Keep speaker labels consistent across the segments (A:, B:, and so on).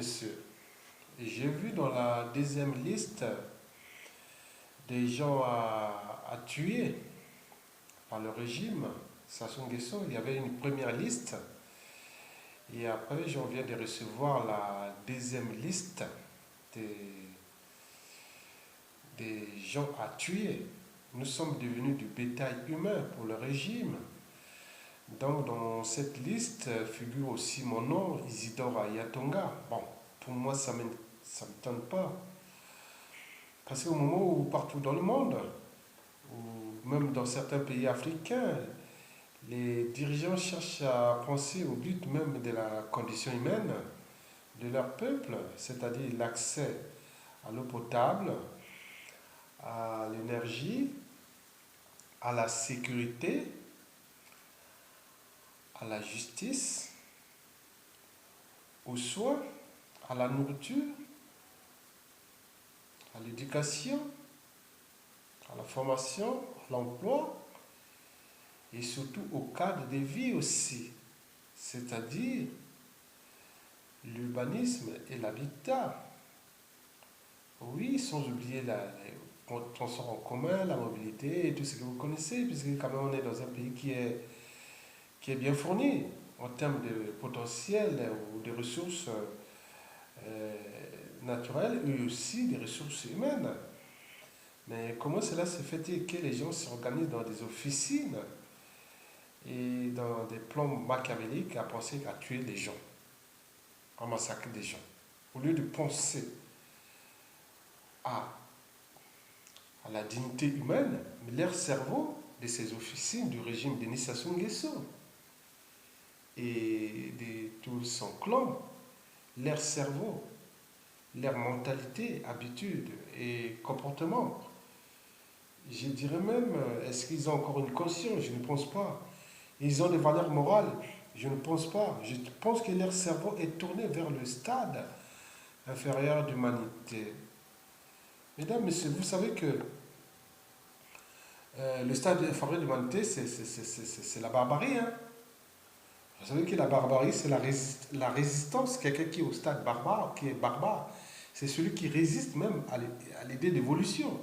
A: monsieur, j'ai vu dans la deuxième liste des gens à tuer par le régime Sassou Nguesso. Il y avait une première liste et après, je viens de recevoir la deuxième liste des, des gens à tuer. Nous sommes devenus du bétail humain pour le régime. Donc, dans cette liste figure aussi mon nom, Isidore Ayatonga. Bon, pour moi, ça ne m'étonne pas. Parce qu'au moment où, partout dans le monde, ou même dans certains pays africains, les dirigeants cherchent à penser au but même de la condition humaine de leur peuple, c'est-à-dire l'accès à l'eau potable, à l'énergie, à la sécurité, à la justice, aux soins, à la nourriture, à l'éducation, à la formation, à l'emploi et surtout au cadre de vie aussi, c'est-à-dire l'urbanisme et l'habitat. Oui, sans oublier le transport en commun, la mobilité et tout ce que vous connaissez, puisque quand même on est dans un pays qui est bien fourni en termes de potentiel ou de ressources euh, naturelles et aussi des ressources humaines. Mais comment cela se fait-il que les gens s'organisent dans des officines et dans des plans machiavéliques à penser à tuer des gens, à massacrer des gens, au lieu de penser à, à la dignité humaine, leur cerveau de ces officines du régime de Sassou Nguesso et de tout son clan, leur cerveau, leur mentalité, habitude et comportement. Je dirais même, est-ce qu'ils ont encore une conscience? Je ne pense pas. Ils ont des valeurs morales? Je ne pense pas. Je pense que leur cerveau est tourné vers le stade inférieur d'humanité. Mesdames, Messieurs, vous savez que le stade inférieur d'humanité, c'est la barbarie. Hein? Vous savez que la barbarie, c'est la résistance. Quelqu'un qui est au stade barbare, qui est barbare, c'est celui qui résiste même à l'idée d'évolution.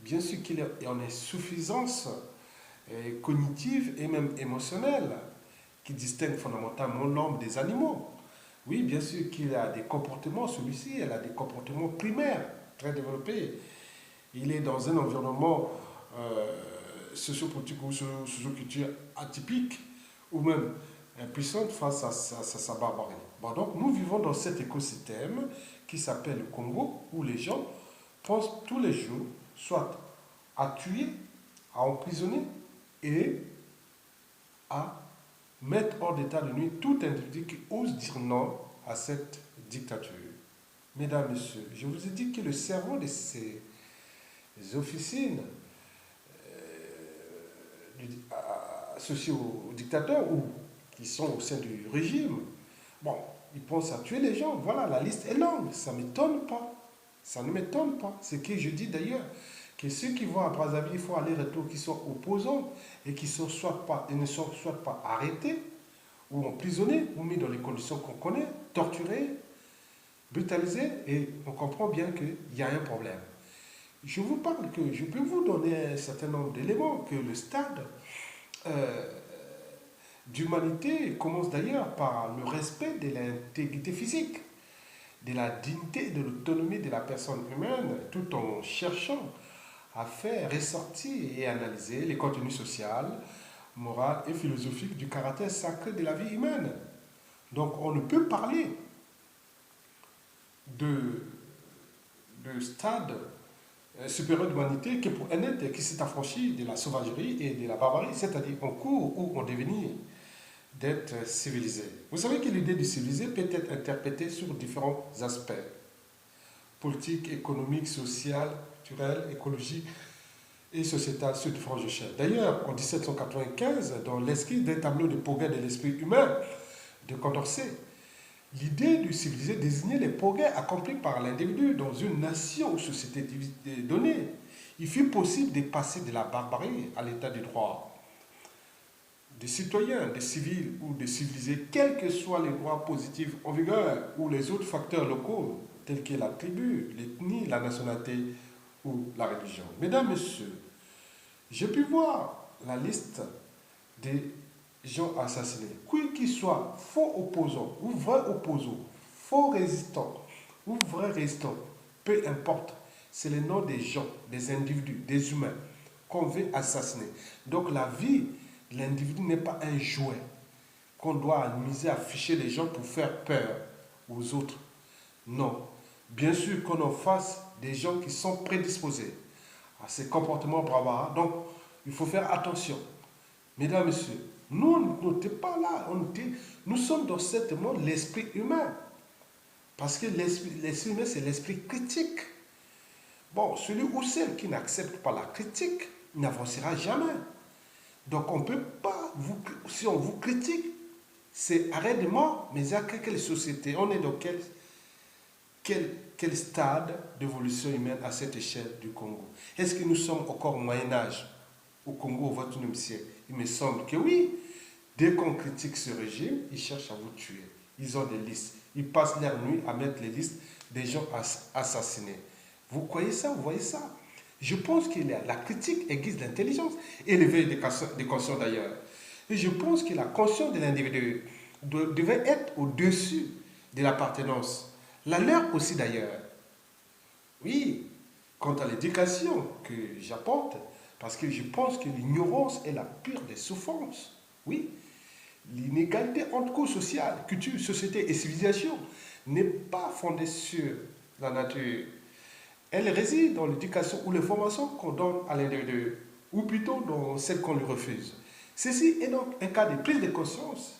A: Bien sûr qu'il est en insuffisance cognitive et même émotionnelle, qui distingue fondamentalement l'homme des animaux. Oui, bien sûr qu'il a des comportements, celui-ci, il a des comportements primaires, très développés. Il est dans un environnement sociopolitique ou socioculturel atypique, ou même impuissante face à sa barbarie. Bon, donc nous vivons dans cet écosystème qui s'appelle le Congo, où les gens pensent tous les jours soit à tuer, à emprisonner et à mettre hors d'état de nuire tout individu qui ose dire non à cette dictature. Mesdames, Messieurs, je vous ai dit que le cerveau de ces officines associées aux dictateurs ou qui sont au sein du régime, bon, ils pensent à tuer les gens. Voilà, la liste est longue, ça ne m'étonne pas. Ça ne m'étonne pas. C'est que je dis d'ailleurs que ceux qui vont à Brazzaville, il faut aller-retour, qui sont opposants et qui ne sont soit pas arrêtés ou emprisonnés ou mis dans les conditions qu'on connaît, torturés, brutalisés, et on comprend bien qu'il y a un problème. Je vous parle que je peux vous donner un certain nombre d'éléments que le stade d'humanité commence d'ailleurs par le respect de l'intégrité physique, de la dignité et de l'autonomie de la personne humaine, tout en cherchant à faire ressortir et analyser les contenus sociaux, moraux et philosophiques du caractère sacré de la vie humaine. Donc on ne peut parler de stade supérieur d'humanité que pour un être qui s'est affranchi de la sauvagerie et de la barbarie, c'est-à-dire en cours ou en devenir d'être civilisé. Vous savez que l'idée de civilisé peut être interprétée sur différents aspects: politique, économique, social, culturel, écologique et sociétal sur différents échelles. D'ailleurs, en 1795, dans l'esquisse d'un tableau de progrès de l'esprit humain de Condorcet, l'idée de civilisé désignait les progrès accomplis par l'individu dans une nation ou société donnée. Il fut possible de passer de la barbarie à l'état du droit, des citoyens, des civils ou des civilisés, quels que soient les droits positifs en vigueur ou les autres facteurs locaux, tels que la tribu, l'ethnie, la nationalité ou la religion. Mesdames, Messieurs, j'ai pu voir la liste des gens assassinés, qu'ils soient faux opposants ou vrais opposants, faux résistants ou vrais résistants, peu importe, c'est le nom des gens, des individus, des humains qu'on veut assassiner. Donc la vie de l'individu n'est pas un jouet qu'on doit amuser à afficher les gens pour faire peur aux autres. Non. Bien sûr qu'on en fasse des gens qui sont prédisposés à ces comportements barbares. Donc, il faut faire attention. Mesdames, Messieurs, nous n'étions pas là. Nous sommes dans ce monde, l'esprit humain. Parce que l'esprit humain, c'est l'esprit critique. Bon, celui ou celle qui n'accepte pas la critique n'avancera jamais. Donc, on ne peut pas, si on vous critique, c'est arrêt de mort. Mais à quelle société? On est dans quel stade d'évolution humaine à cette échelle du Congo? Est-ce que nous sommes encore au Moyen-Âge, au Congo, au XXIe siècle? Il me semble que oui. Dès qu'on critique ce régime, ils cherchent à vous tuer. Ils ont des listes. Ils passent leur nuit à mettre les listes des gens assassinés. Vous croyez ça? Vous voyez ça? Je pense que la critique aiguise l'intelligence et l'éveil des consciences d'ailleurs. Et je pense que la conscience de l'individu devait être au-dessus de l'appartenance. La leur aussi d'ailleurs. Oui, quant à l'éducation que j'apporte, parce que je pense que l'ignorance est la pire des souffrances. Oui, l'inégalité entre couches sociales, culture, société et civilisation n'est pas fondée sur la nature. Elle réside dans l'éducation ou les formations qu'on donne à l'individu, ou plutôt dans celles qu'on lui refuse. Ceci est donc un cas de prise de conscience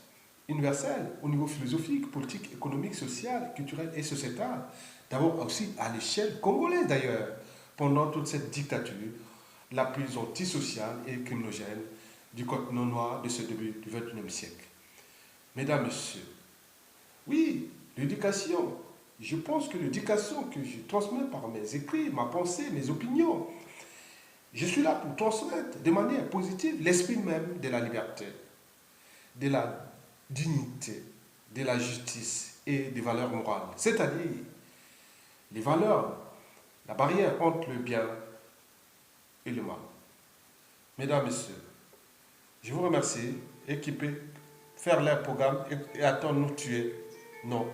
A: universelle au niveau philosophique, politique, économique, social, culturel et sociétal. D'abord aussi à l'échelle congolaise d'ailleurs, pendant toute cette dictature, la plus antisociale et criminogène du continent noir de ce début du XXIe siècle. Mesdames, Messieurs, oui, l'éducation. Je pense que l'éducation que je transmets par mes écrits, ma pensée, mes opinions, je suis là pour transmettre de manière positive l'esprit même de la liberté, de la dignité, de la justice et des valeurs morales. C'est-à-dire les valeurs, la barrière entre le bien et le mal. Mesdames, Messieurs, je vous remercie. Équipez, faire leur programme et attendre nous tuer. Non,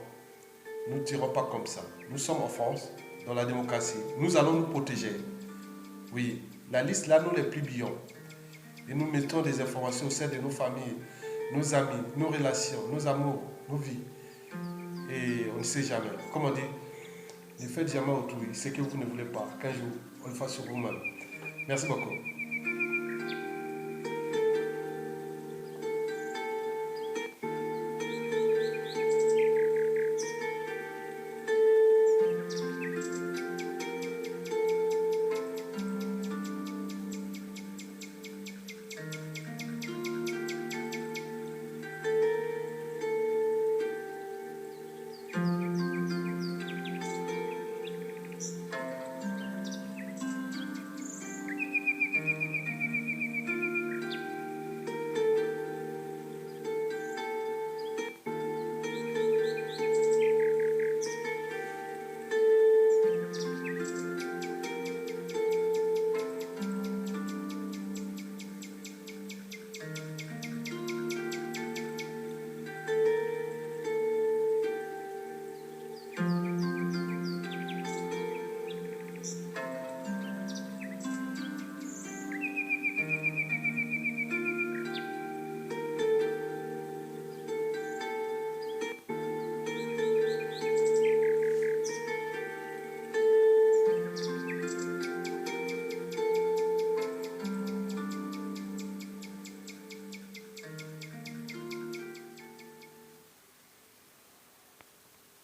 A: nous ne tirons pas comme ça. Nous sommes en France, dans la démocratie. Nous allons nous protéger. Oui, la liste là, nous les publions. Et nous mettons des informations au sein de nos familles, nos amis, nos relations, nos amours, nos vies. Et on ne sait jamais. Comme on dit, ne faites jamais autrui ce que vous ne voulez pas qu'un jour on le fasse sur vous-même. Merci beaucoup.